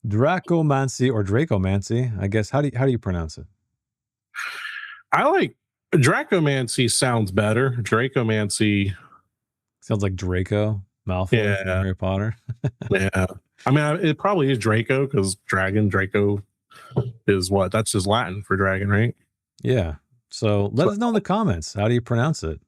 Dracomancy or Dracomancy, I guess. How do you pronounce it? I like Dracomancy sounds better. Dracomancy sounds like Draco Malfoy from Harry Potter. Yeah. I mean, it probably is Draco because Draco is what? That's just Latin for dragon, right? Yeah. So let us know in the comments. How do you pronounce it?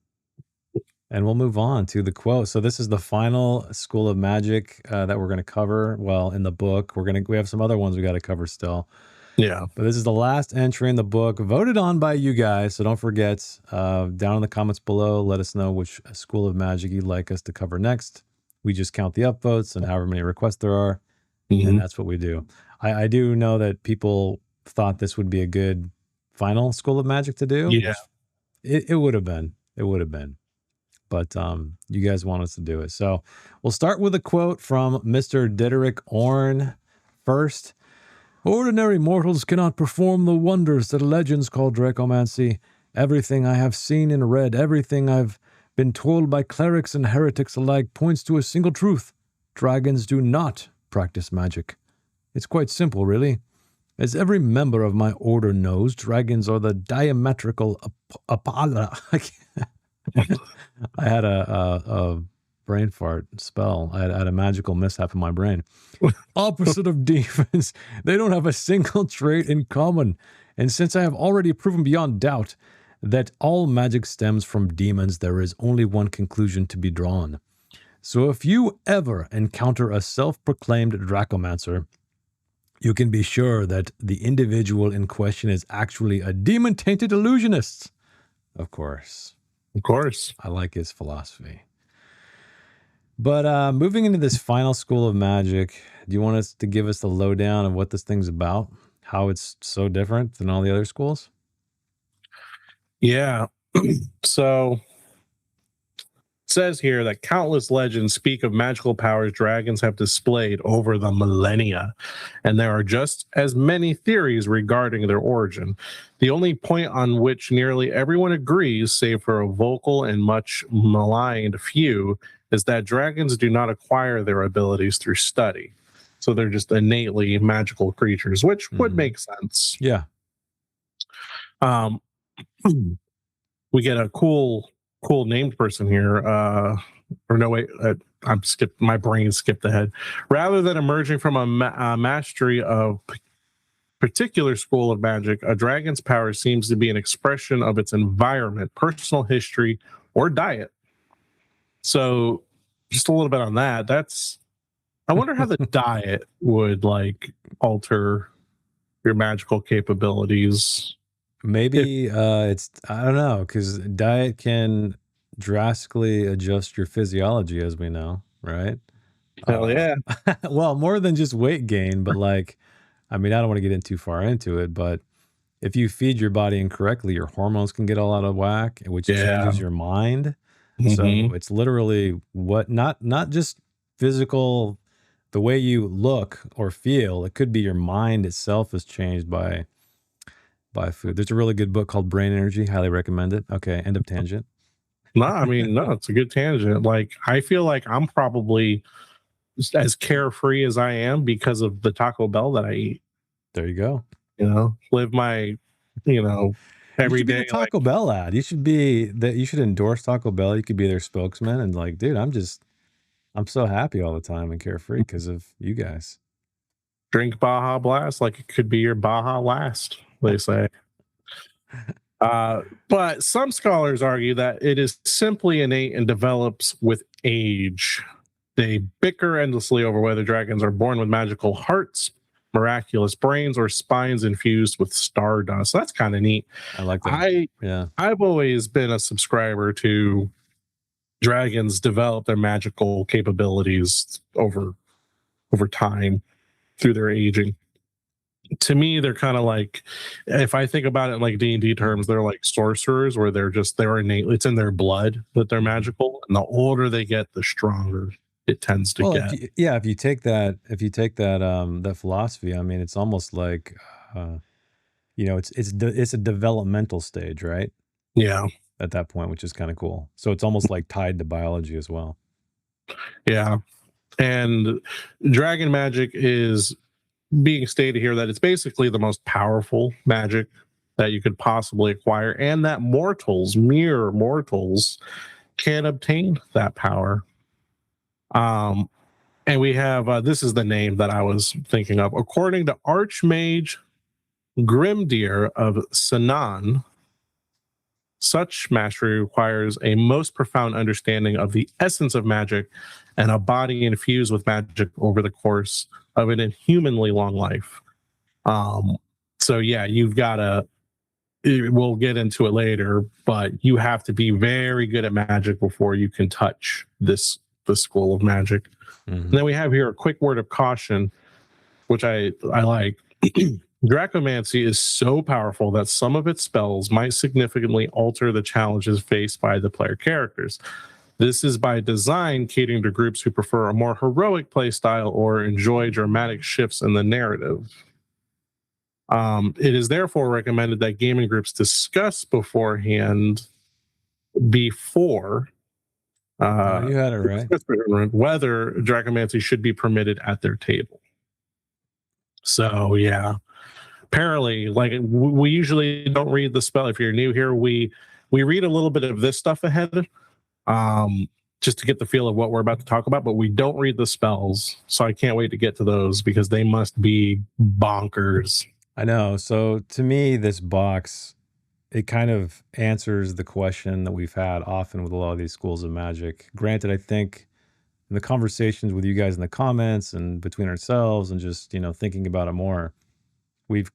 And we'll move on to the quote. So this is the final School of Magic that we're going to cover. Well, in the book, we have some other ones we got to cover still. Yeah. But this is the last entry in the book voted on by you guys. So don't forget, down in the comments below, let us know which School of Magic you'd like us to cover next. We just count the upvotes and however many requests there are. And that's what we do. I do know that people thought this would be a good final School of Magic to do. Yeah. It would have been. It would have been. But you guys want us to do it. So we'll start with a quote from Mr. Diderik Orn first. Ordinary mortals cannot perform the wonders that legends call Dracomancy. Everything I have seen and read, everything I've been told by clerics and heretics alike points to a single truth. Dragons do not practice magic. It's quite simple, really. As every member of my order knows, dragons are the diametrical I had a brain fart spell. I had a magical mishap in my brain. Opposite of demons, they don't have a single trait in common. And since I have already proven beyond doubt that all magic stems from demons, there is only one conclusion to be drawn. So if you ever encounter a self-proclaimed Dracomancer, you can be sure that the individual in question is actually a demon-tainted illusionist. Of course. Of course. I like his philosophy. But moving into this final School of Magic, do you want us to give us the lowdown of what this thing's about? How it's so different than all the other schools? Yeah. So it says here that countless legends speak of magical powers dragons have displayed over the millennia, and there are just as many theories regarding their origin. The only point on which nearly everyone agrees, save for a vocal and much maligned few, is that dragons do not acquire their abilities through study. So they're just innately magical creatures, which would make sense. Yeah. We get a cool named person here. Or no, wait, my brain skipped ahead. Rather than emerging from a mastery of particular school of magic, a dragon's power seems to be an expression of its environment, personal history, or diet. So just a little bit on that. I wonder how the diet would alter your magical capabilities. Maybe I don't know, because diet can drastically adjust your physiology, as we know, right? Hell yeah. Well, more than just weight gain, but I mean, I don't want to get in too far into it, but if you feed your body incorrectly, your hormones can get all out of whack, which changes your mind. So it's literally not just physical, the way you look or feel. It could be your mind itself is changed by food. There's a really good book called Brain Energy. Highly recommend it. Okay, end of tangent. No, it's a good tangent. I feel like I'm probably as carefree as I am because of the Taco Bell that I eat. There you go. Live my, every day. Taco Bell ad. You should endorse Taco Bell. You could be their spokesman and dude, I'm so happy all the time and carefree because of you guys. Drink Baja Blast like it could be your Baja Last, they say. But some scholars argue that it is simply innate and develops with age. They bicker endlessly over whether dragons are born with magical hearts, miraculous brains, or spines infused with stardust. So that's kind of neat. I like that. I've always been a subscriber to dragons develop their magical capabilities over time through their aging. To me, they're kind of if I think about it in D&D terms, they're like sorcerers, where they're innately, it's in their blood that they're magical, and the older they get, the stronger it tends to get. If you take that philosophy, I mean, it's almost like it's a developmental stage, right? Yeah. At that point, which is kind of cool. So it's almost tied to biology as well. Yeah. And dragon magic is being stated here that it's basically the most powerful magic that you could possibly acquire, and that mere mortals, can obtain that power. And we have this is the name that I was thinking of. According to Archmage Grimdir of Sinan, such mastery requires a most profound understanding of the essence of magic and a body infused with magic over the course of an inhumanly long life. So yeah, you've got to, we'll get into it later, but you have to be very good at magic before you can touch the school of magic. And then we have here a quick word of caution, which I like. Dracomancy is so powerful that some of its spells might significantly alter the challenges faced by the player characters. This is by design, catering to groups who prefer a more heroic playstyle or enjoy dramatic shifts in the narrative. It is therefore recommended that gaming groups discuss beforehand, before you had it right, whether Dracomancy should be permitted at their table. So yeah, apparently, like, we usually don't read the spell. If you're new here, we read a little bit of this stuff ahead, just to get the feel of what we're about to talk about, but we don't read the spells. So I can't wait to get to those because they must be bonkers. I know. So to me, this box, it kind of answers the question that we've had often with a lot of these schools of magic. Granted, I think in the conversations with you guys in the comments and between ourselves and just, thinking about it more, we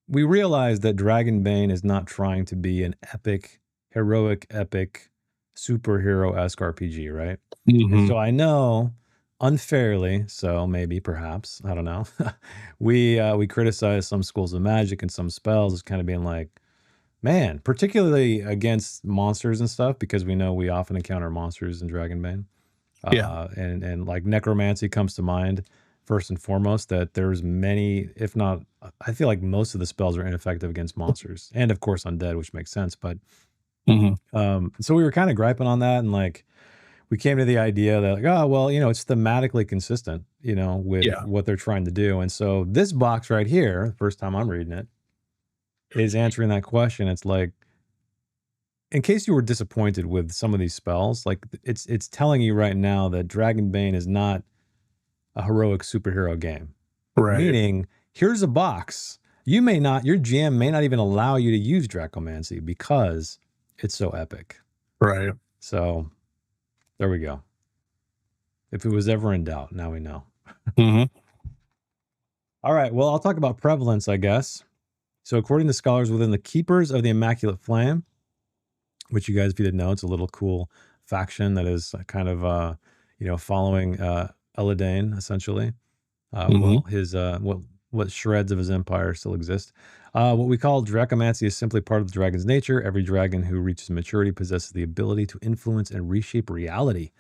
realize that Dragonbane is not trying to be an epic, heroic, epic, superhero-esque RPG, right? And so I know, unfairly, so maybe, perhaps, I don't know, we criticize some schools of magic and some spells as kind of being like, man, particularly against monsters and stuff, because we know we often encounter monsters in Dragonbane. And like necromancy comes to mind first and foremost, that there's many, if not, I feel like most of the spells are ineffective against monsters and of course undead, which makes sense. But so we were kind of griping on that, and like we came to the idea that like, oh well, it's thematically consistent, with what they're trying to do. And so this box right here, the first time I'm reading it, is answering that question. It's like, in case you were disappointed with some of these spells, like it's telling you right now that Dragonbane is not a heroic superhero game. Right. Meaning, here's a box. Your GM may not even allow you to use Dracomancy because it's so epic. Right. So there we go. If it was ever in doubt, now we know. All right. Well, I'll talk about prevalence, I guess. So according to scholars within the Keepers of the Immaculate Flame, which you guys, if you didn't know, it's a little cool faction that is kind of, following Eladane, essentially. Well, his what shreds of his empire still exist. What we call Dracomancy is simply part of the dragon's nature. Every dragon who reaches maturity possesses the ability to influence and reshape reality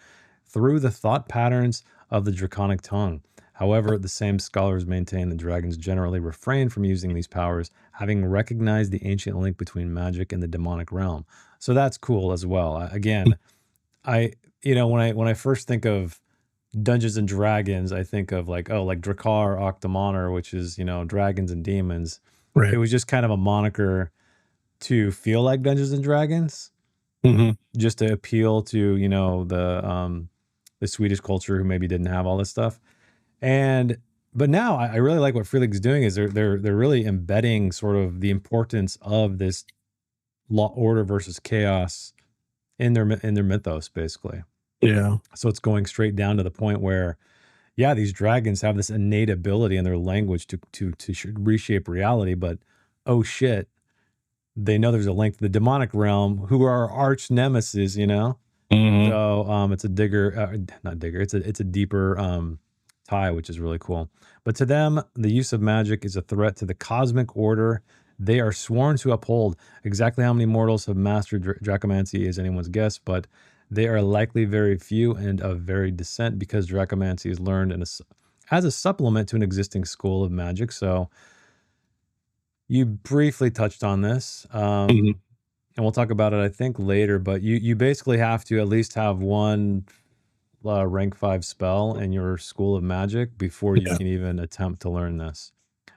through the thought patterns of the draconic tongue. However, the same scholars maintain that dragons generally refrain from using these powers, having recognized the ancient link between magic and the demonic realm. So that's cool as well. Again, when I first think of Dungeons and Dragons, I think of like Drakkar Octomonar, which is, dragons and demons. Right. It was just kind of a moniker to feel like Dungeons and Dragons, just to appeal to, the Swedish culture who maybe didn't have all this stuff. But now I really like what Freelig's doing is they're really embedding sort of the importance of this law, order versus chaos in their mythos, basically. Yeah. So it's going straight down to the point where, these dragons have this innate ability in their language to reshape reality, but oh shit, they know there's a link to the demonic realm, who are our arch nemesis, So it's a it's a deeper tie, which is really cool. But to them, the use of magic is a threat to the cosmic order they are sworn to uphold. Exactly how many mortals have mastered Dracomancy is anyone's guess, but they are likely very few and of varied descent, because Dracomancy is learned as a supplement to an existing school of magic. So you briefly touched on this, and we'll talk about it, I think, later, but you basically have to at least have one rank 5 spell in your school of magic before you can even attempt to learn this.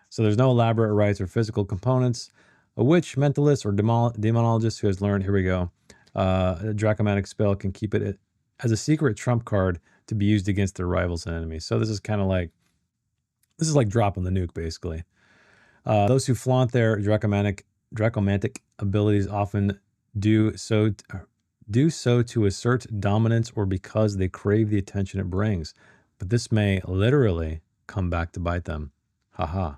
So there's no elaborate rites or physical components. A witch, mentalist, or demonologist who has learned, here we go, a Dracomantic spell can keep it as a secret trump card to be used against their rivals and enemies. So this is kind of like, this is like dropping the nuke, basically. Those who flaunt their Dracomantic abilities often do so to assert dominance or because they crave the attention it brings. But this may literally come back to bite them. Haha.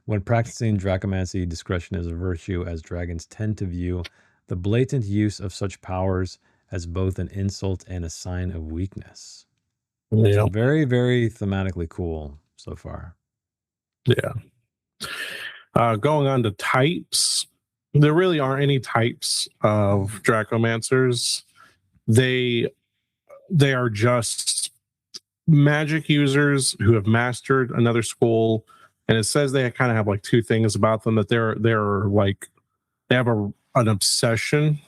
When practicing Dracomancy, discretion is a virtue, as dragons tend to view the blatant use of such powers as both an insult and a sign of weakness. Yeah. So very, very thematically cool so far. Yeah. Going on to types, there really aren't any types of Dracomancers. They are just magic users who have mastered another school, and it says they kind of have like two things about them, that they're like, they have an obsession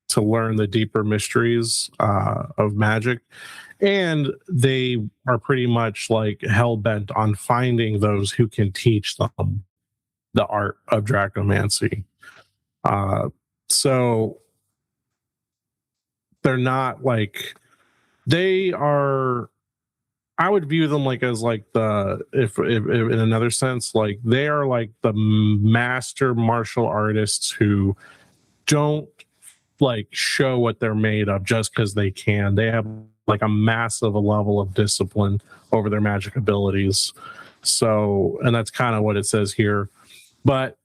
to learn the deeper mysteries of magic, and they are pretty much like hell-bent on finding those who can teach them the art of Dracomancy. So they're not like, they are, I would view them like as like the, if in another sense, like they are like the master martial artists who don't like show what they're made of just because they can. They have like a massive level of discipline over their magic abilities. So, and that's kind of what it says here. But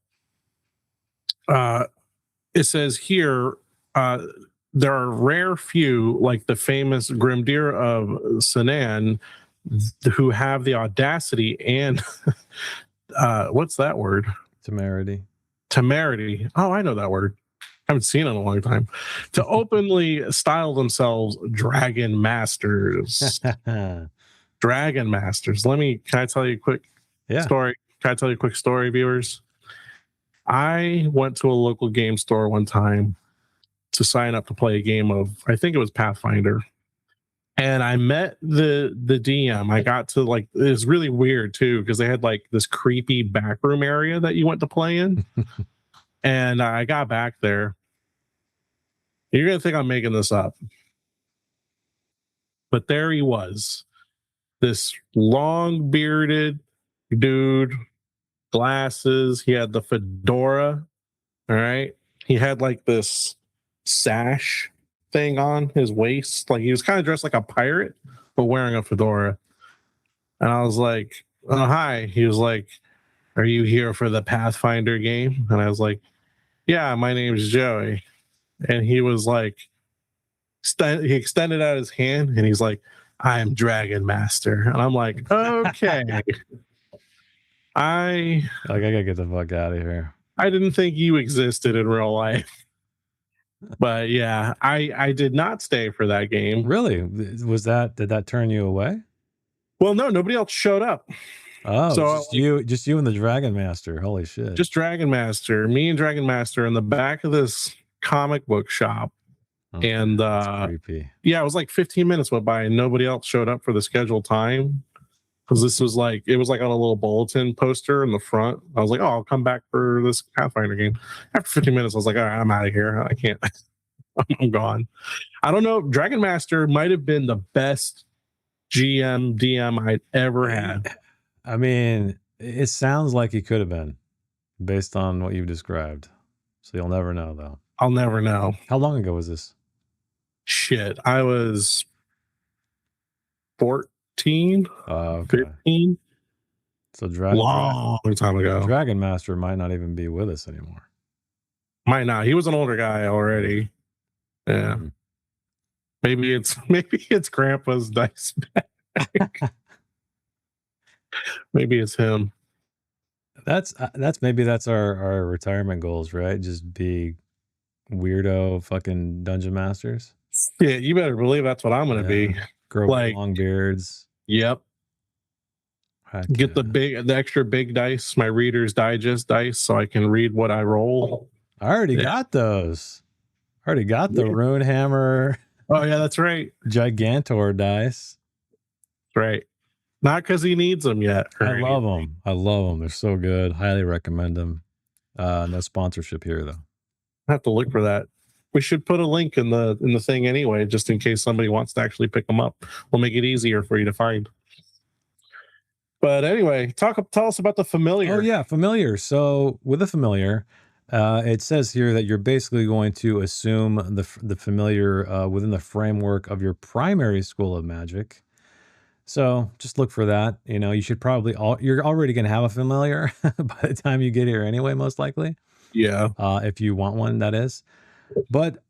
it says here, there are rare few, like the famous Grimdir of Sinan, who have the audacity and what's that word? Temerity. Oh, I know that word. I haven't seen it in a long time. To openly style themselves Dragon Masters. Dragon Masters. Can I tell you a quick story? Can I tell you a quick story, viewers? I went to a local game store one time to sign up to play a game of, I think it was Pathfinder. And I met the DM. I got to like, it was really weird too, because they had like this creepy backroom area that you went to play in. And I got back there. You're going to think I'm making this up. But there he was, this long bearded dude, glasses. He had the fedora. All right. He had like this sash thing on his waist. Like he was kind of dressed like a pirate, but wearing a fedora. And I was like, oh, hi. He was like, are you here for the Pathfinder game? And I was like, yeah, my name's Joey. And he was like, he extended out his hand and he's like, I am Dragon Master. And I'm like, okay. I gotta get the fuck out of here. I didn't think you existed in real life. But yeah, I did not stay for that game. Really? Did that turn you away? Well, no, nobody else showed up. Oh, so just you and the Dragon Master. Holy shit. Just Dragon Master. Me and Dragon Master in the back of this comic book shop. Okay, and creepy. Yeah, it was like 15 minutes went by and nobody else showed up for the scheduled time. Because this was like, it was like on a little bulletin poster in the front. I was like, oh, I'll come back for this Pathfinder game. After 15 minutes, I was like, all right, I'm out of here. I can't. I'm gone. I don't know. Dragon Master might have been the best DM I'd ever had. I mean, it sounds like he could have been based on what you've described. So you'll never know, though. I'll never know. How long ago was this? Shit, I was 14, okay. 15. So long time ago. Dragon Master might not even be with us anymore. Might not. He was an older guy already. Yeah. Mm-hmm. Maybe it's Grandpa's dice bag. Maybe it's him. That's our retirement goals, right? Just be weirdo fucking dungeon masters. Yeah, you better believe that's what I'm gonna be. Grow like long beards. Yep. Get the extra big dice, my Reader's Digest dice, so I can read what I roll. I already got those. I already got the Rune Hammer Oh yeah, that's right. Gigantor dice. That's right. Not because he needs them yet. I love them. I love them. They're so good. Highly recommend them. No sponsorship here though. I have to look for that. We should put a link in the thing anyway, just in case somebody wants to actually pick them up. We'll make it easier for you to find. But anyway, tell us about the familiar. Oh yeah, familiar. So with a familiar, it says here that you're basically going to assume the familiar within the framework of your primary school of magic. So just look for that. You know, you should probably you're already going to have a familiar by the time you get here anyway, most likely. Yeah. If you want one, that is. But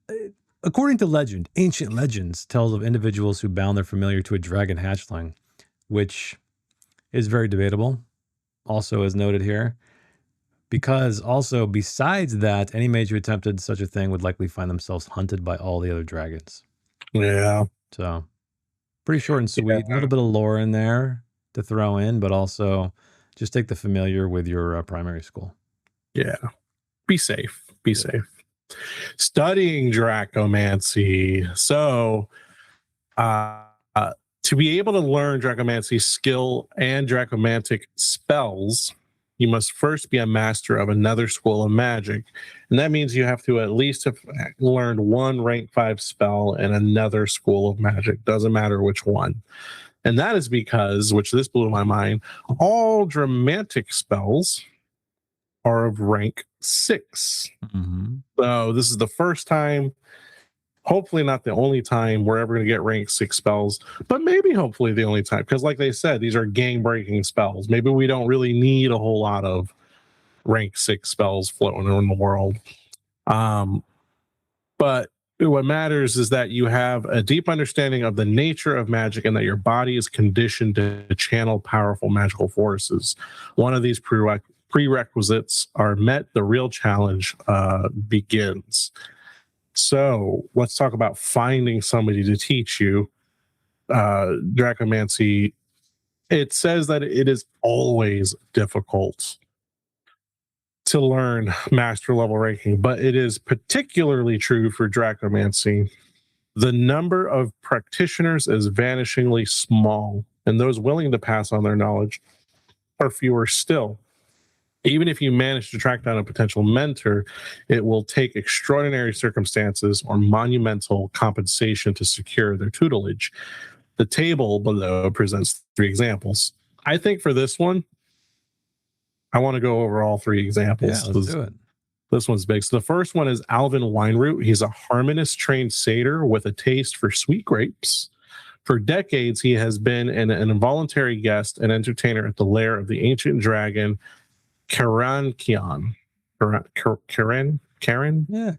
according to legend, ancient legends tells of individuals who bound their familiar to a dragon hatchling, which is very debatable. Also, as noted here, because also besides that, any mage who attempted such a thing would likely find themselves hunted by all the other dragons. Yeah. So pretty short and sweet. A little bit of lore in there to throw in, but also just take the familiar with your primary school. Yeah. Be safe. Be safe. Studying Dracomancy. So, to be able to learn Dracomancy skill and Dracomantic spells, you must first be a master of another school of magic. And that means you have to at least have learned one rank 5 spell in another school of magic. Doesn't matter which one. And that is because, which this blew my mind, all Dramatic spells are of rank 6. Mm-hmm. So this is the first time, hopefully not the only time we're ever going to get rank 6 spells, but maybe hopefully the only time, because like they said, these are game-breaking spells. Maybe we don't really need a whole lot of rank 6 spells floating in the world. But what matters is that you have a deep understanding of the nature of magic and that your body is conditioned to channel powerful magical forces. One of these prerequisites are met, the real challenge begins. So let's talk about finding somebody to teach you Dracomancy. It says that it is always difficult to learn master level ranking, but it is particularly true for Dracomancy. The number of practitioners is vanishingly small, and those willing to pass on their knowledge are fewer still. Even if you manage to track down a potential mentor, it will take extraordinary circumstances or monumental compensation to secure their tutelage. The table below presents 3 examples. I think for this one, I want to go over all 3 examples. Yeah, let's do it. This one's big. So the first one is Alvin Wineroot. He's a harmonist-trained satyr with a taste for sweet grapes. For decades, he has been an involuntary guest and entertainer at the lair of the ancient dragon Karankion. Karen? Yeah.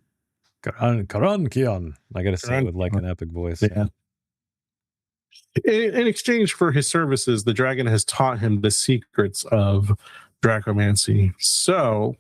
Karankion. I got to say it with like an epic voice. Yeah. In exchange for his services, the dragon has taught him the secrets of Dracomancy. So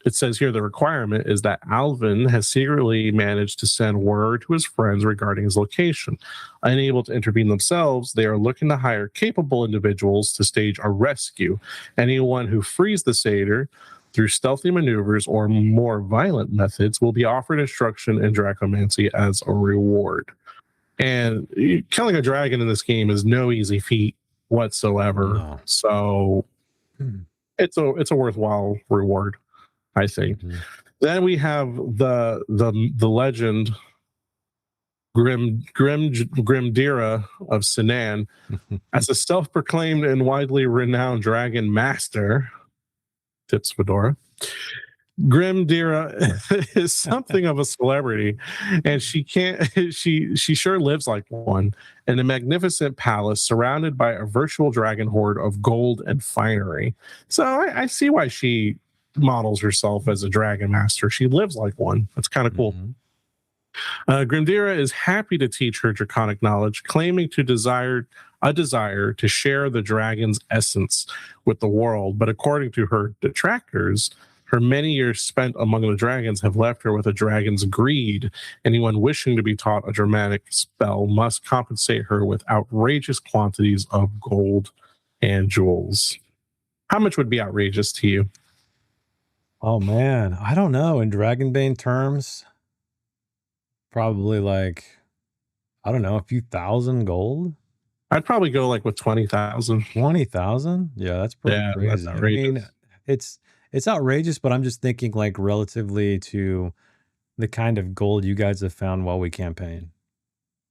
it says here the requirement is that Alvin has secretly managed to send word to his friends regarding his location. Unable to intervene themselves, they are looking to hire capable individuals to stage a rescue. Anyone who frees the satyr through stealthy maneuvers or more violent methods will be offered instruction in Dracomancy as a reward. And killing a dragon in this game is no easy feat whatsoever. No. So it's a worthwhile reward, I think. Mm-hmm. Then we have the legend Grimdira of Sinan as a self-proclaimed and widely renowned dragon master. Tips Fedora. Grimdira is something of a celebrity, and she sure lives like one in a magnificent palace surrounded by a virtual dragon horde of gold and finery. So I see why she models herself as a dragon master. She lives like one. That's kind of cool. Mm-hmm. Grimdira is happy to teach her draconic knowledge, claiming a desire to share the dragon's essence with the world. But according to her detractors, her many years spent among the dragons have left her with a dragon's greed. Anyone wishing to be taught a dramatic spell must compensate her with outrageous quantities of gold and jewels. How much would be outrageous to you? Oh, man. I don't know. In Dragonbane terms, probably like I don't know, a few thousand gold. I'd probably go like with 20,000. 20,000? Yeah, that's pretty Yeah, that's crazy. I mean, outrageous. it's outrageous, but I'm just thinking like relatively to the kind of gold you guys have found while we campaign.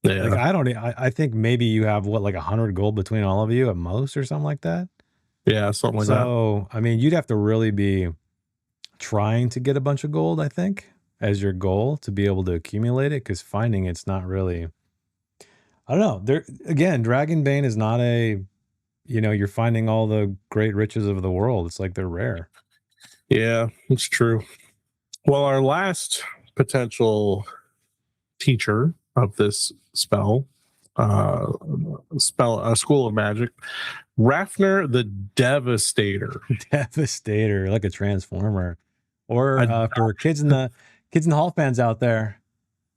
Like Yeah, I think maybe you have what, like 100 gold between all of you at most or something like that. yeah, something like that. So, I mean, you'd have to really be trying to get a bunch of gold, I think, as your goal to be able to accumulate it, because finding it's not really, I don't know. There again, Dragonbane is not a, you're finding all the great riches of the world. It's like they're rare. Yeah, it's true. Well, our last potential teacher of this uh, school of magic, Rafner the Devastator. Devastator, like a transformer. Or I, for kids in the hall fans out there,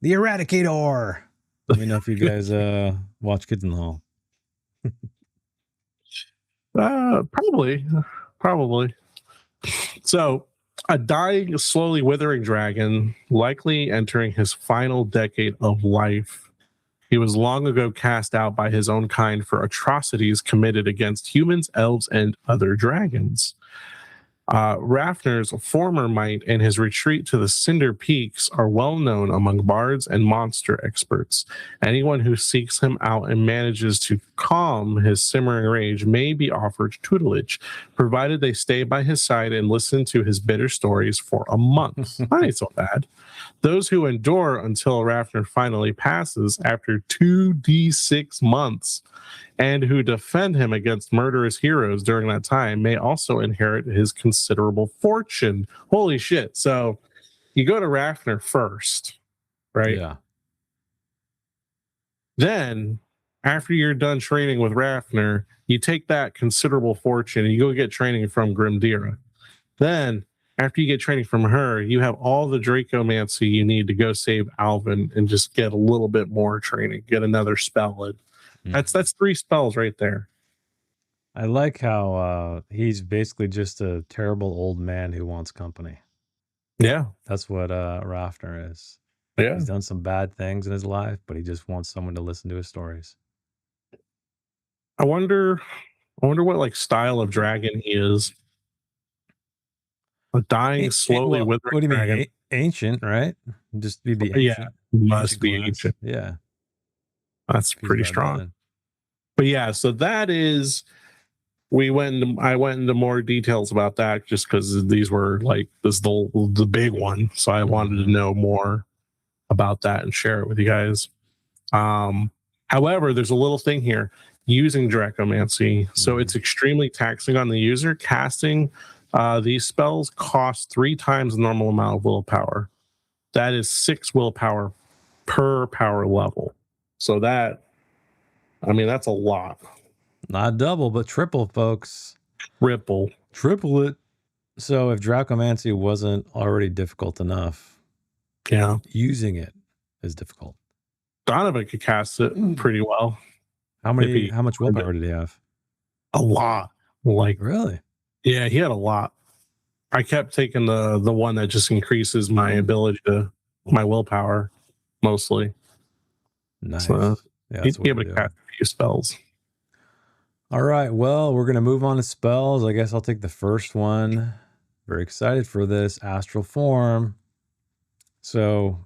the Eradicator. Let me know if you guys watch Kids in the Hall. probably. So, a dying, slowly withering dragon, likely entering his final decade of life. He was long ago cast out by his own kind for atrocities committed against humans, elves, and other dragons. Rafner's former might and his retreat to the Cinder Peaks are well known among bards and monster experts. Anyone who seeks him out and manages to calm his simmering rage may be offered tutelage, provided they stay by his side and listen to his bitter stories for a month. That ain't so bad. Those who endure until Rafner finally passes after 2d6 months and who defend him against murderous heroes during that time may also inherit his considerable fortune. Holy shit. So you go to Rafner first, right? Yeah. Then, after you're done training with Rafner, you take that considerable fortune and you go get training from Grimdira. Then, after you get training from her, you have all the Dracomancy you need to go save Alvin and just get a little bit more training, get another spell in. That's 3 spells right there. I like how he's basically just a terrible old man who wants company. Yeah. That's what Rafner is. Yeah. He's done some bad things in his life, but he just wants someone to listen to his stories. I wonder what like style of dragon he is. A dying, slowly withering what do you dragon. mean? Ancient, right? Just be the ancient. Yeah, must be class. ancient. Yeah. That's pretty strong. But yeah, so that is I went into more details about that just because these were like the big one. So I wanted to know more about that and share it with you guys. However, there's a little thing here using Dracomancy. So it's extremely taxing on the user. Casting these spells cost 3 times the normal amount of willpower. That is 6 willpower per power level. So that's a lot. Not double, but triple, folks. Triple it. So if Dracomancy wasn't already difficult enough, yeah, using it is difficult. Donovan could cast it pretty well. How much willpower did he have? A lot. Like, really? Yeah, he had a lot. I kept taking the one that just increases my ability to my willpower mostly. Nice. So yeah, he'd be able to cast a few spells. All right. Well, we're gonna move on to spells. I guess I'll take the first one. Very excited for this. Astral Form. So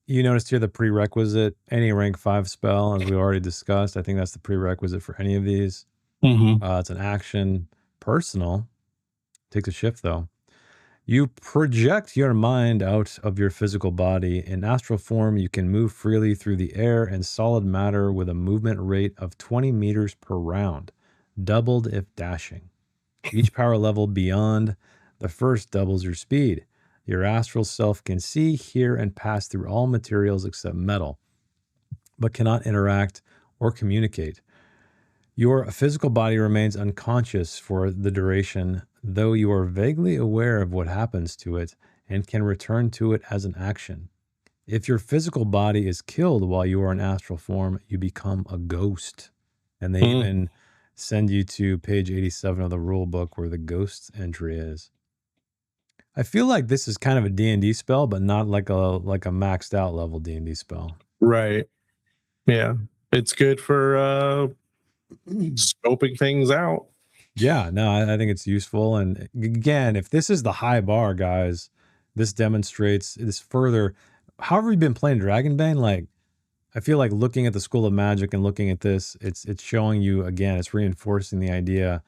you noticed here the prerequisite, any rank 5 spell, as we already discussed. I think that's the prerequisite for any of these. It's an action, personal. Takes a shift though. You project your mind out of your physical body. In astral form, you can move freely through the air and solid matter with a movement rate of 20 meters per round, doubled if dashing. Each power level beyond the first doubles your speed. Your astral self can see, hear, and pass through all materials except metal, but cannot interact or communicate. Your physical body remains unconscious for the duration, though you are vaguely aware of what happens to it and can return to it as an action. If your physical body is killed while you are in astral form, you become a ghost. And they even send you to page 87 of the rule book where the ghost entry is. I feel like this is kind of a D&D spell, but not like a maxed out level D&D spell. Right. Yeah, it's good for scoping things out. Yeah, no, I think it's useful. And again, if this is the high bar, guys, this demonstrates this further. However, you've been playing Dragonbane, like I feel like looking at the School of Magic and looking at this, it's showing you again, it's reinforcing the idea.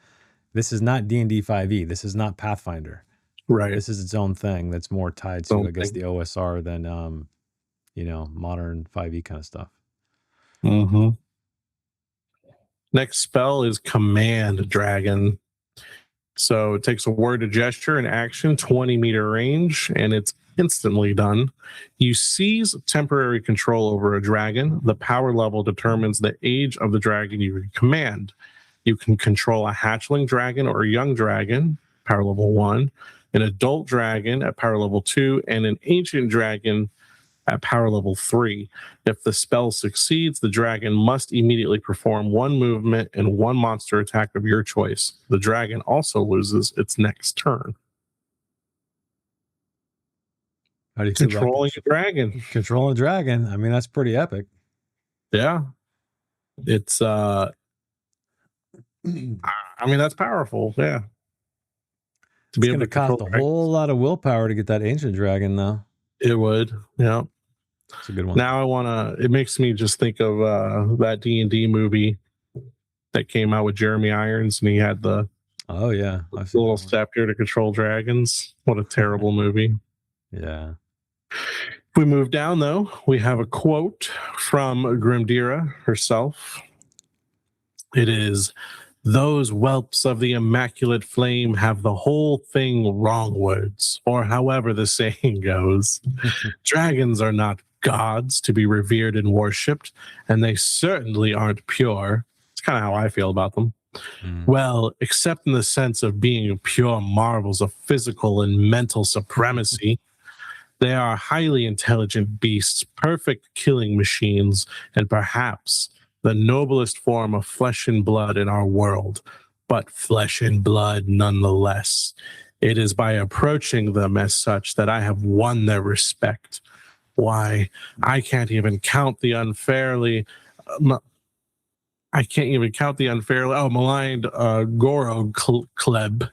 This is not D&D 5e. This is not Pathfinder. Right. This is its own thing that's more tied to, I guess, the OSR than modern 5e kind of stuff. Mm-hmm. Next spell is Command Dragon. So it takes a word, a gesture, an action, 20-meter range, and it's instantly done. You seize temporary control over a dragon. The power level determines the age of the dragon you can command. You can control a hatchling dragon or a young dragon, power level 1, an adult dragon at power level 2, and an ancient dragon at power level 3. If the spell succeeds, the dragon must immediately perform one movement and one monster attack of your choice. The dragon also loses its next turn. How do you Controlling a dragon? Controlling a dragon. I mean, that's pretty epic. Yeah. It's I mean, that's powerful. Yeah. It's going to cost a whole lot of willpower to get that ancient dragon, though. It would. Yeah. It's a good one. Now I want to, it makes me just think of that D&D movie that came out with Jeremy Irons, and he had the little scepter to control dragons. What a terrible movie. Yeah. If we move down, though, we have a quote from Grimdira herself. It is, "Those whelps of the immaculate flame have the whole thing wrongwards," or however the saying goes. Dragons are not gods to be revered and worshipped, and they certainly aren't pure. It's kind of how I feel about them. Well, except in the sense of being pure marvels of physical and mental supremacy. They are highly intelligent beasts, perfect killing machines, and perhaps the noblest form of flesh and blood in our world, but flesh and blood nonetheless. It is by approaching them as such that I have won their respect. Why, I can't even count the unfairly maligned Goro-Kleb,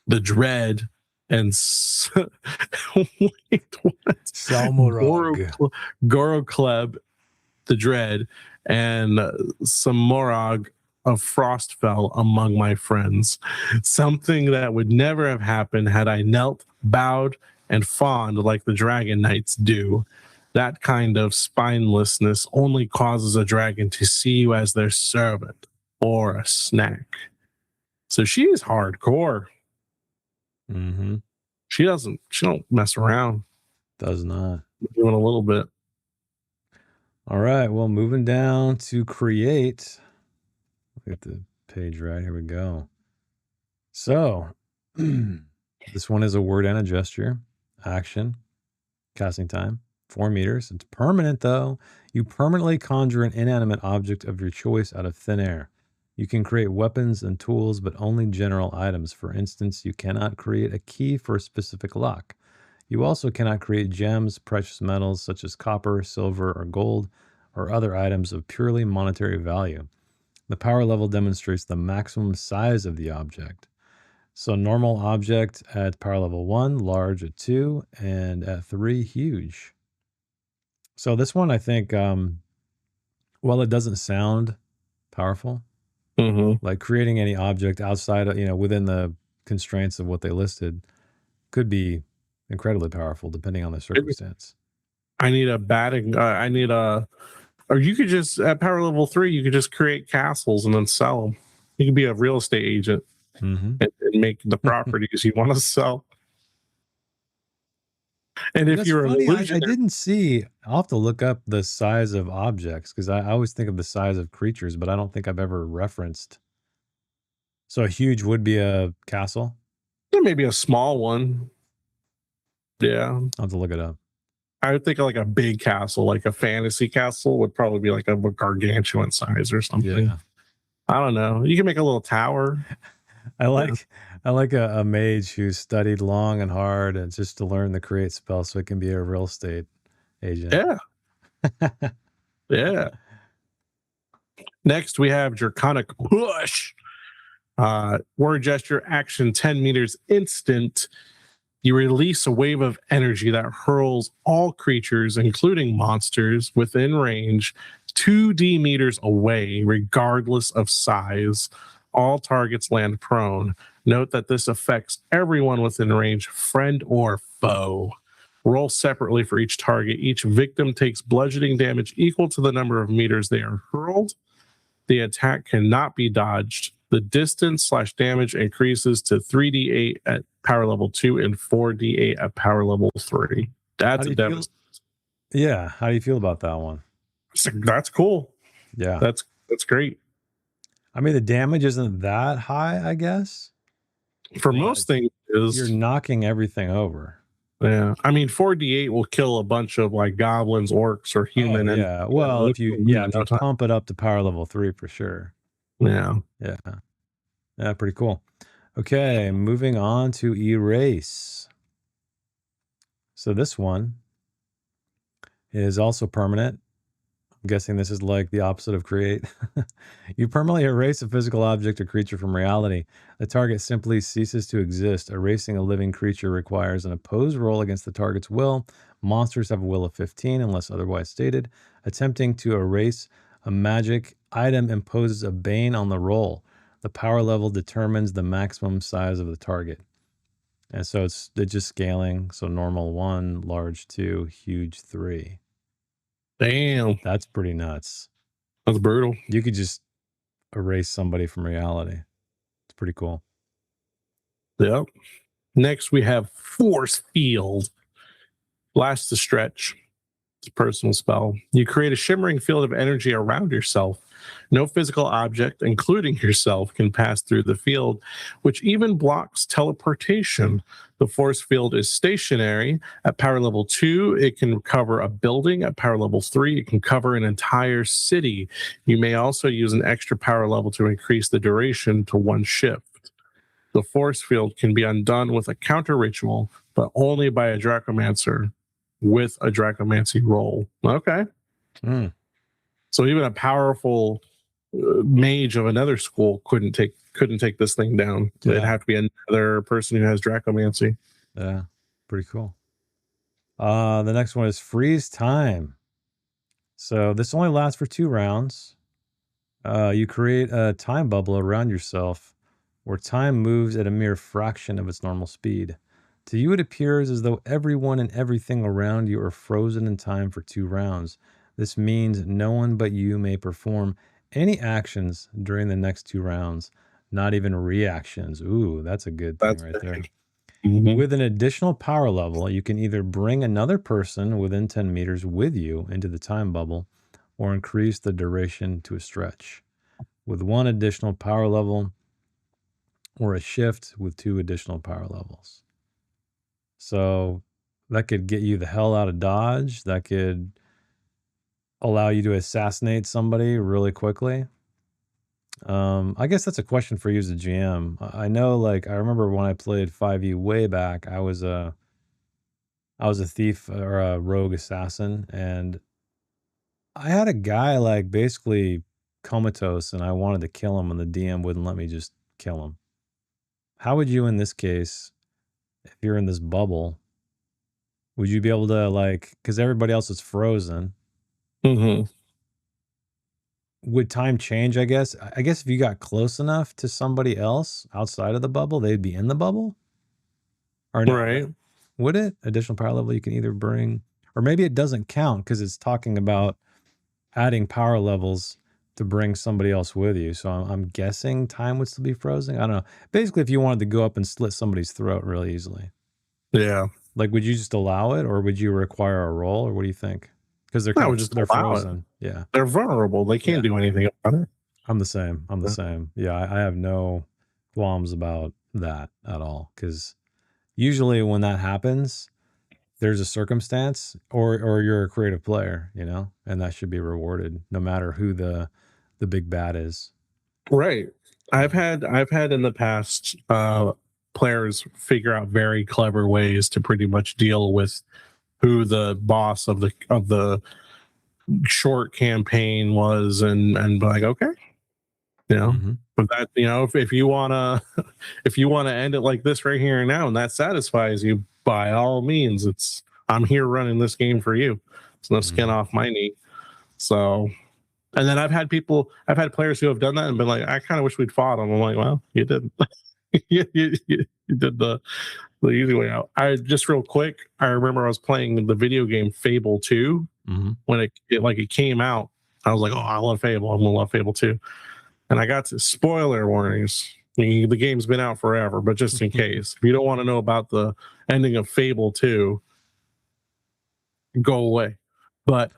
the Dread, and wait, what? Goro-Kleb, the Dread, and Samorag of Frostfell among my friends. Something that would never have happened had I knelt, bowed, and fawned like the Dragon Knights do. That kind of spinelessness only causes a dragon to see you as their servant or a snack. So she's hardcore. Mm-hmm. She don't mess around. Does not. Doing a little bit. All right. Well, moving down to create. Get the page right. Here we go. So this one is a word and a gesture. Action. Casting time. 4 meters. It's permanent, though. You permanently conjure an inanimate object of your choice out of thin air. You can create weapons and tools, but only general items. For instance, you cannot create a key for a specific lock. You also cannot create gems, precious metals such as copper, silver, or gold, or other items of purely monetary value. The power level demonstrates the maximum size of the object. So normal object at power level 1, large at 2, and at 3, huge. So this one, I think, while it doesn't sound powerful, like creating any object outside of, within the constraints of what they listed could be incredibly powerful depending on the circumstance. I need a batting, or you could just, at power level 3, you could just create castles and then sell them. You could be a real estate agent and make the properties you want to sell. And if you're an illusionist, I didn't see, I'll have to look up the size of objects because I always think of the size of creatures, but I don't think I've ever referenced. So a huge would be a castle? There may be a small one. Yeah. I'll have to look it up. I would think of like a big castle, like a fantasy castle would probably be like a gargantuan size or something. Yeah. I don't know. You can make a little tower. I like a mage who studied long and hard and just to learn the create spell so it can be a real estate agent. Yeah. Yeah. Next, we have Draconic Push. Word gesture, action 10 meters instant. You release a wave of energy that hurls all creatures, including monsters, within range 2d meters away, regardless of size. All targets land prone. Note that this affects everyone within range, friend or foe. Roll separately for each target. Each victim takes bludgeoning damage equal to the number of meters they are hurled. The attack cannot be dodged. The distance/damage increases to 3d8 at power level 2 and 4d8 at power level 3. That's a devastating. Yeah, how do you feel about that one? That's cool. Yeah, that's great. I mean, the damage isn't that high, I guess. For most things, you're knocking everything over. Yeah, I mean, 4d8 will kill a bunch of like goblins, orcs, or human. Oh, yeah, well, if you pump it up to power level 3 for sure. Yeah, pretty cool. Okay, moving on to erase. So this one is also permanent. I'm guessing this is like the opposite of create. You permanently erase a physical object or creature from reality. The target simply ceases to exist. Erasing a living creature requires an opposed roll against the target's will. Monsters have a will of 15 unless otherwise stated. Attempting to erase a magic item imposes a bane on the roll. The power level determines the maximum size of the target. And so it's just scaling. So normal 1, large 2, huge 3. Damn. That's pretty nuts. That's brutal. You could just erase somebody from reality. It's pretty cool. Yep. Next, we have Force Field. Blast the Stretch. It's a personal spell. You create a shimmering field of energy around yourself. No physical object, including yourself, can pass through the field, which even blocks teleportation. The force field is stationary. At power level 2, it can cover a building. At power level 3, it can cover an entire city. You may also use an extra power level to increase the duration to 1 shift. The force field can be undone with a counter ritual, but only by a Dracomancer with a Dracomancy roll. Okay. So even a powerful mage of another school couldn't take this thing down. Yeah. It'd have to be another person who has Dracomancy. Yeah, pretty cool. The next one is freeze time. So this only lasts for 2 rounds. You create a time bubble around yourself where time moves at a mere fraction of its normal speed. To you, it appears as though everyone and everything around you are frozen in time for 2 rounds. This means no one but you may perform any actions during the next 2 rounds, not even reactions. Ooh, that's a good thing right there. Mm-hmm. With an additional power level, you can either bring another person within 10 meters with you into the time bubble or increase the duration to a stretch. With 1 additional power level or a shift with 2 additional power levels. So that could get you the hell out of dodge. That could allow you to assassinate somebody really quickly. I guess that's a question for you as a GM. I know, like, I remember when I played 5e way back, I was a thief or a rogue assassin, and I had a guy like basically comatose, and I wanted to kill him, and the DM wouldn't let me just kill him. How would you, in this case, if you're in this bubble, would you be able to, like, because everybody else is frozen? Mm-hmm. Would time change, I guess? I guess if you got close enough to somebody else outside of the bubble, they'd be in the bubble? Or no? Right. Would it? Additional power level you can either bring, or maybe it doesn't count because it's talking about adding power levels to bring somebody else with you. So I'm guessing time would still be frozen. I don't know. Basically, if you wanted to go up and slit somebody's throat really easily. Yeah. Like, would you just allow it, or would you require a roll, or what do you think? Because they're they're frozen. It. Yeah. They're vulnerable. They can't do anything about it. I'm the same. I'm the same. Yeah, I have no qualms about that at all. Because usually when that happens, there's a circumstance, or you're a creative player, you know, and that should be rewarded no matter who the big bad is. Right. I've had in the past players figure out very clever ways to pretty much deal with who the boss of the short campaign was, and be like, okay, you know. Mhm. But that, you know, if you wanna if you wanna end it like this right here and now, and that satisfies you, by all means, I'm here running this game for you. It's no skin off my knee. So, and then I've had players who have done that and been like, I kind of wish we'd fought them. I'm like, well, you didn't. you did the easy way out. I just real quick, I remember I was playing the video game Fable 2 when it came out. I was like, oh, I love Fable. I'm gonna love Fable 2. And I got to spoiler warnings. The game's been out forever, but just in case, if you don't want to know about the ending of Fable 2, go away. But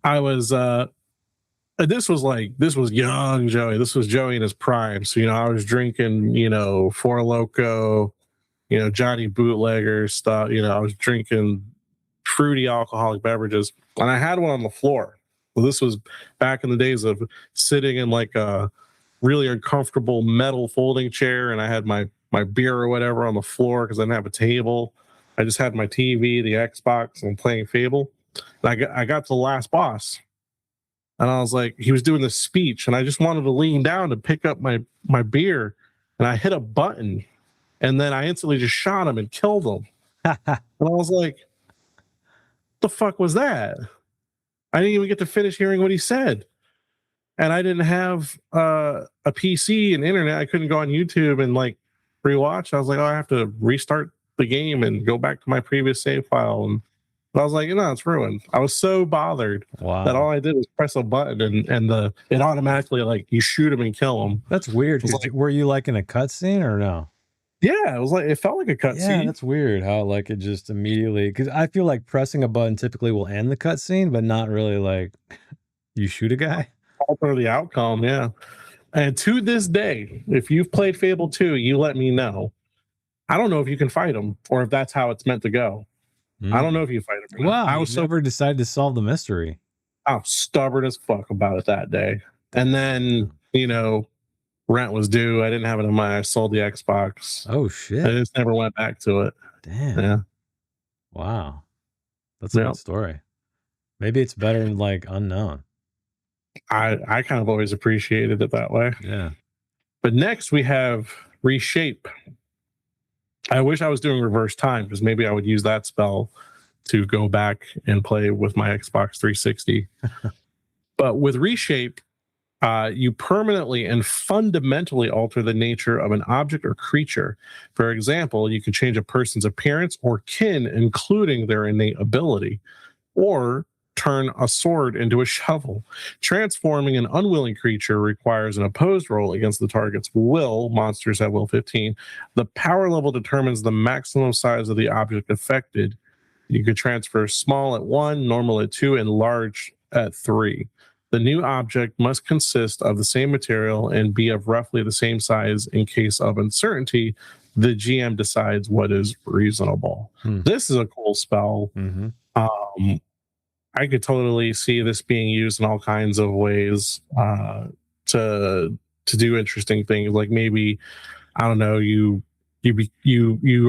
I was this was young Joey. This was Joey in his prime. So, you know, I was drinking, you know, Four Loko, you know, Johnny Bootlegger stuff. You know, I was drinking fruity alcoholic beverages, and I had one on the floor. Well, this was back in the days of sitting in like a really uncomfortable metal folding chair, and I had my beer or whatever on the floor because I didn't have a table. I just had my TV, the Xbox, and playing Fable. And I got to the last boss, and I was like, he was doing this speech, and I just wanted to lean down to pick up my beer, and I hit a button, and then I instantly just shot him and killed him. And I was like, the fuck was that? I didn't even get to finish hearing what he said. And I didn't have a PC and internet. I couldn't go on YouTube and like rewatch. I was like, oh, I have to restart the game and go back to my previous save file. And I was like, no, it's ruined. I was so bothered that all I did was press a button and it automatically, like, you shoot him and kill him. That's weird. Like, were you like in a cutscene or no? Yeah, it felt like a cutscene. Yeah, that's weird how like it just immediately, because I feel like pressing a button typically will end the cutscene, but not really like you shoot a guy. Alter the outcome, yeah. And to this day, if you've played Fable 2, you let me know. I don't know if you can fight him or if that's how it's meant to go. I don't know if you fight him. Wow, I was never decided to solve the mystery. I was stubborn as fuck about it that day. And then, you know, rent was due. I didn't have it in I sold the Xbox. Oh shit. I just never went back to it. Damn. Yeah. Wow. That's a good story. Maybe it's better in like unknown. I kind of always appreciated it that way. Yeah. But next we have Reshape. I wish I was doing reverse time because maybe I would use that spell to go back and play with my Xbox 360. But with Reshape, you permanently and fundamentally alter the nature of an object or creature. For example, you can change a person's appearance or kin, including their innate ability, or turn a sword into a shovel. Transforming an unwilling creature requires an opposed roll against the target's will. Monsters have will 15. The power level determines the maximum size of the object affected. You could transfer small at 1, normal at 2, and large at 3. The new object must consist of the same material and be of roughly the same size. In case of uncertainty, the GM decides what is reasonable. This is a cool spell. I could totally see this being used in all kinds of ways to do interesting things. Like maybe, I don't know, you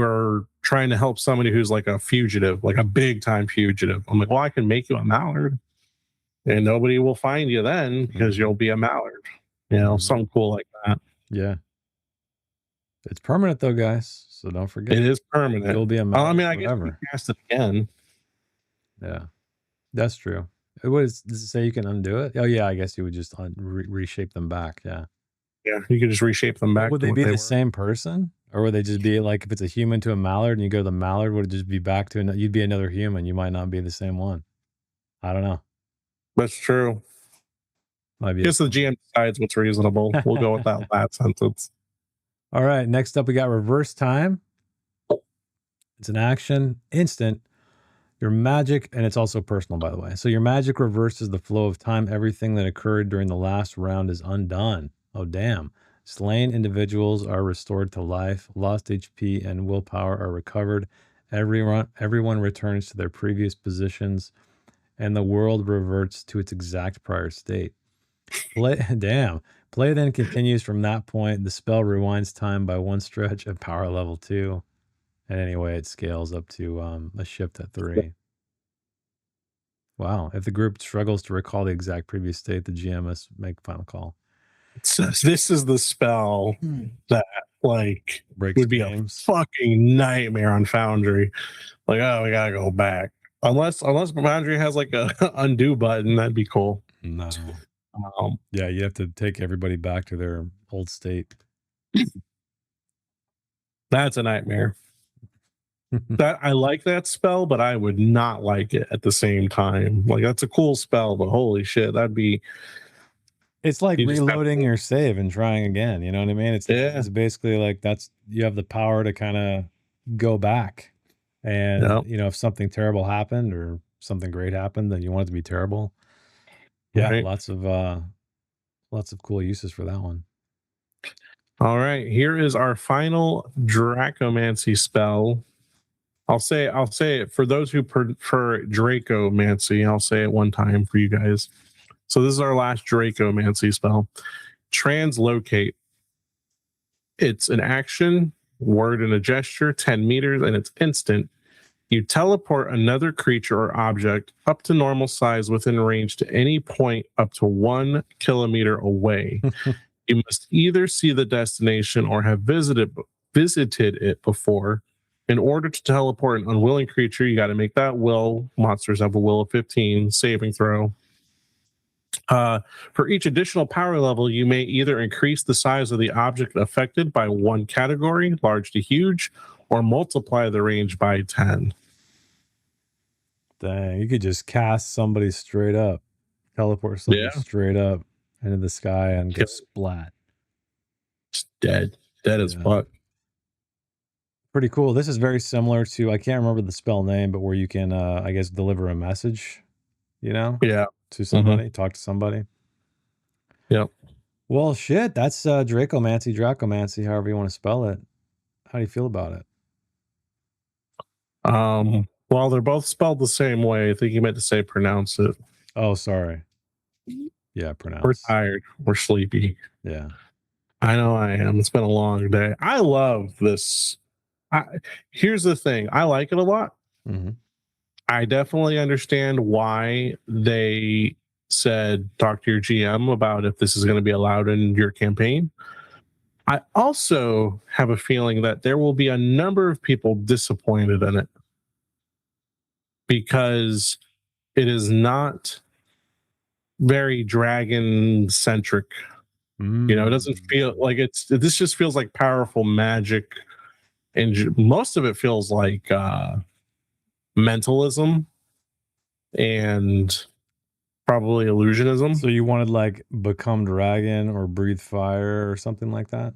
are trying to help somebody who's like a fugitive, like a big time fugitive. I'm like, well, I can make you a mallard, and nobody will find you then because you'll be a mallard. You know, something cool like that. Yeah. It's permanent though, guys. So don't forget. It is permanent. It'll be a mallard. I mean, I guess you cast it again. Yeah. That's true. Does it say you can undo it? Oh yeah, I guess you would just reshape them back. Yeah. Yeah, you could just reshape them back. Would they be the same person, or would they just be like, if it's a human to a mallard and you go to the mallard, would it just be back to you'd be another human? You might not be the same one. I don't know. That's true. Might be. I guess the GM decides what's reasonable. We'll go with that last sentence. All right. Next up, we got reverse time. It's an action, instant. Your magic, and it's also personal, by the way. So your magic reverses the flow of time. Everything that occurred during the last round is undone. Oh, damn. Slain individuals are restored to life. Lost HP and willpower are recovered. Everyone returns to their previous positions, and the world reverts to its exact prior state. Play then continues from that point. The spell rewinds time by 1 stretch at power level 2. And anyway, it scales up to a shift at 3. Wow. If the group struggles to recall the exact previous state, the GM must make final call. So this is the spell that like Breaks would be games. a fucking nightmare on Foundry. Like, oh, we gotta go back. Unless Foundry has like a undo button, that'd be cool. No. Um, Yeah, you have to take everybody back to their old state. that's a nightmare. That I like that spell, but I would not like it at the same time. Like that's a cool spell, but holy shit, that'd be. It's like You just have reloading your save and trying again. You know what I mean? Yeah. It's basically like you have the power to kind of go back. And Yep. you know, if something terrible happened or something great happened, then you want it to be terrible. Yeah, Right. lots of cool uses for that one. All right, here is our final Dracomancy spell. I'll say it for those who prefer Dracomancy. I'll say it one time for you guys. So this is our last Dracomancy spell. Translocate. It's an action, word, and a gesture, 10 meters, and it's instant. You teleport another creature or object up to normal size within range to any point up to 1 kilometer away. You must either see the destination or have visited it before. In order to teleport an unwilling creature, you got to make that will. Monsters have a will of 15, saving throw. For each additional power level, you may either increase the size of the object affected by 1 category, large to huge, or multiply the range by 10. Dang, you could just cast somebody straight up, teleport somebody straight up into the sky and get splat. Just dead as fuck. Pretty cool. This is very similar to, I can't remember the spell name, but where you can, I guess, deliver a message, you know? Yeah. To somebody, talk to somebody. Yep. Well, shit, that's Dracomancy, however you want to spell it. How do you feel about it? Well, they're both spelled the same way. I think you meant to say pronounce it. Oh, sorry. Yeah, pronounce. We're tired. We're sleepy. Yeah. I know I am. It's been a long day. I love this. Here's the thing. I like it a lot. Mm-hmm. I definitely understand why they said talk to your GM about if this is going to be allowed in your campaign. I also have a feeling that there will be a number of people disappointed in it because it is not very dragon centric. You know, it doesn't feel like this just feels like powerful magic, and most of it feels like mentalism and probably illusionism. So you wanted like become dragon or breathe fire or something like that?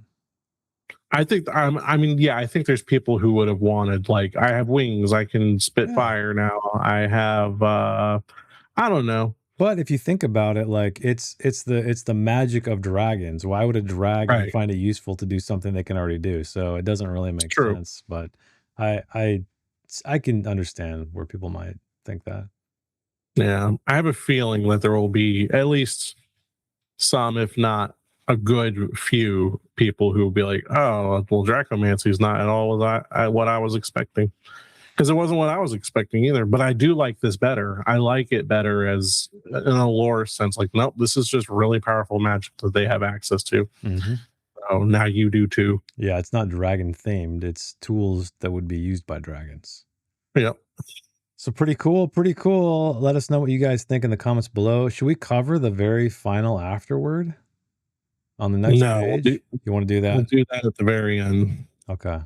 I think I think there's people who would have wanted, like, I have wings, I can spit fire now. I have I don't know. But if you think about it, like it's the magic of dragons. Why would a dragon find it useful to do something they can already do? So it doesn't really make sense. But I can understand where people might think that. Yeah, I have a feeling that there will be at least some, if not a good few, people who will be like, "Oh, well, Dracomancy is not at all what I was expecting," because it wasn't what I was expecting either. But I do like this better. I like it better as in a lore sense. Like, nope, this is just really powerful magic that they have access to. Mm-hmm. Oh, now you do too. Yeah, it's not dragon themed. It's tools that would be used by dragons. Yep. So pretty cool, pretty cool. Let us know what you guys think in the comments below. Should we cover the very final afterword on the next page? You want to do that? We'll do that at the very end. Okay.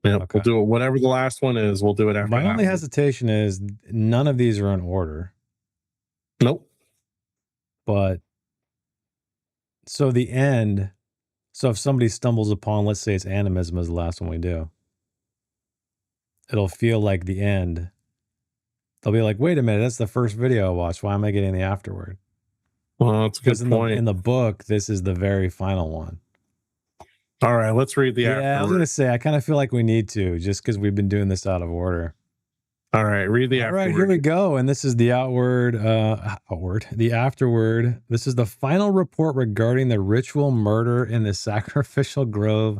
Yeah, okay. We'll do it. Whatever the last one is, we'll do it after. My only hesitation is none of these are in order. Nope. But so the end. So if somebody stumbles upon, let's say it's animism is the last one we do, it'll feel like the end. They'll be like, wait a minute, that's the first video I watched. Why am I getting the afterword? Well, that's a good point. In the book, this is the very final one. All right, let's read the afterword. I was going to say, I kind of feel like we need to, just because we've been doing this out of order. All right, read the afterword. All right, here we go. And this is the the afterword. This is the final report regarding the ritual murder in the sacrificial grove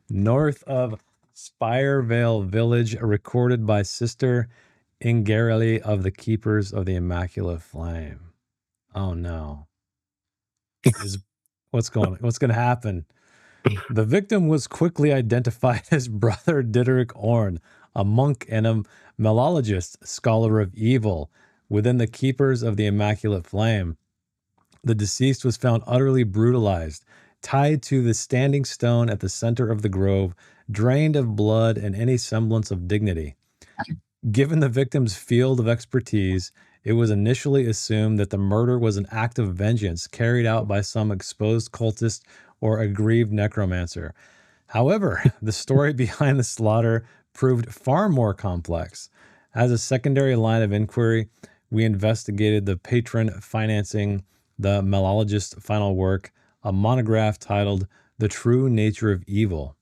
north of Spirevale Village, recorded by Sister Ingarily of the Keepers of the Immaculate Flame. Oh no. What's going to happen? The victim was quickly identified as Brother Diderik Orn, a monk and a melologist, scholar of evil, within the Keepers of the Immaculate Flame. The deceased was found utterly brutalized, tied to the standing stone at the center of the grove, drained of blood and any semblance of dignity. Given the victim's field of expertise, it was initially assumed that the murder was an act of vengeance carried out by some exposed cultist or aggrieved necromancer. However, the story behind the slaughter proved far more complex. As a secondary line of inquiry, we investigated the patron financing the melologist's final work, a monograph titled The True Nature of Evil.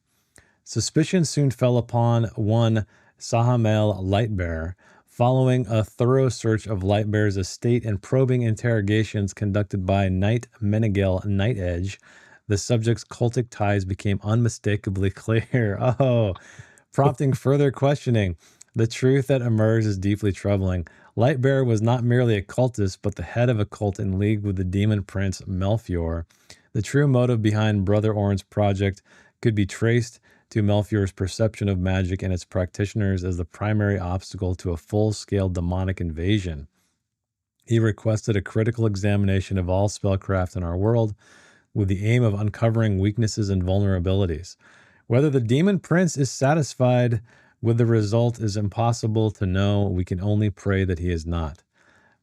Suspicion soon fell upon one Sahamel Lightbearer. Following a thorough search of Lightbearer's estate and probing interrogations conducted by Knight Menegel Nightedge, the subject's cultic ties became unmistakably clear. Prompting further questioning. The truth that emerged is deeply troubling. Lightbearer was not merely a cultist, but the head of a cult in league with the demon prince Melfior. The true motive behind Brother Orn's project could be traced to Melfior's perception of magic and its practitioners as the primary obstacle to a full-scale demonic invasion. He requested a critical examination of all spellcraft in our world with the aim of uncovering weaknesses and vulnerabilities. Whether the demon prince is satisfied with the result is impossible to know. We can only pray that he is not.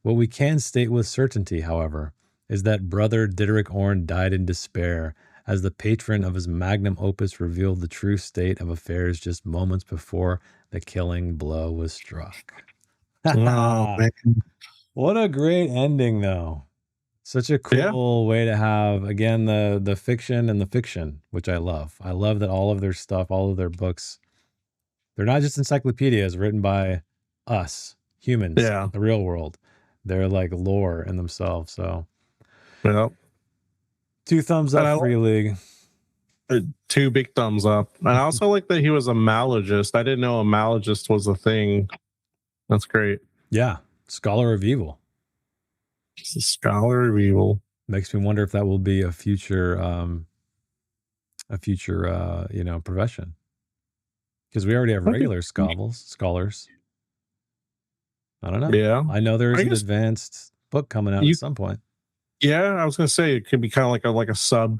What we can state with certainty, however, is that Brother Diderik Orn died in despair as the patron of his magnum opus revealed the true state of affairs just moments before the killing blow was struck. Oh, man. What a great ending, though. Such a cool way to have, again, the fiction and the fiction, which I love. I love that all of their stuff, all of their books, they're not just encyclopedias written by us, humans, the real world. They're like lore in themselves. So, 2 thumbs up for you, League. 2 big thumbs up. And I also like that he was a malogist. I didn't know a malogist was a thing. That's great. Yeah. Scholar of Evil. He's a scholar of evil. Makes me wonder if that will be a future profession. Because we already have regular scholars. I don't know. Yeah. I know there's an advanced book coming out at some point. Yeah, I was going to say it could be kind of like a subclass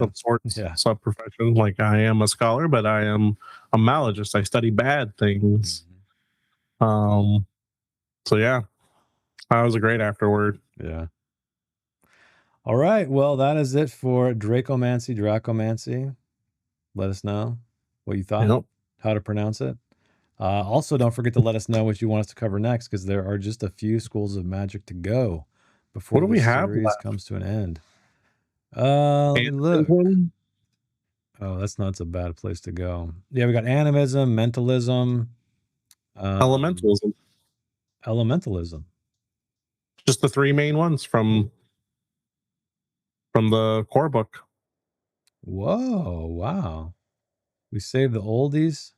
of sorts, sub-profession. Like I am a scholar, but I am a malogist. I study bad things. So yeah, that was a great afterword. Yeah. All right. Well, that is it for Dracomancy. Let us know what you thought, how to pronounce it. Also, don't forget to let us know what you want us to cover next, because there are just a few schools of magic to go before the series comes to an end. Let me look. Oh, that's a bad place to go. Yeah, we got animism, mentalism, elementalism. Just the 3 main ones from the core book. Whoa, wow. We saved the oldies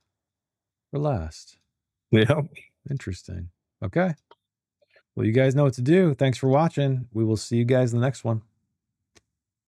for last. Yeah. Interesting. Okay. Well, you guys know what to do. Thanks for watching. We will see you guys in the next one.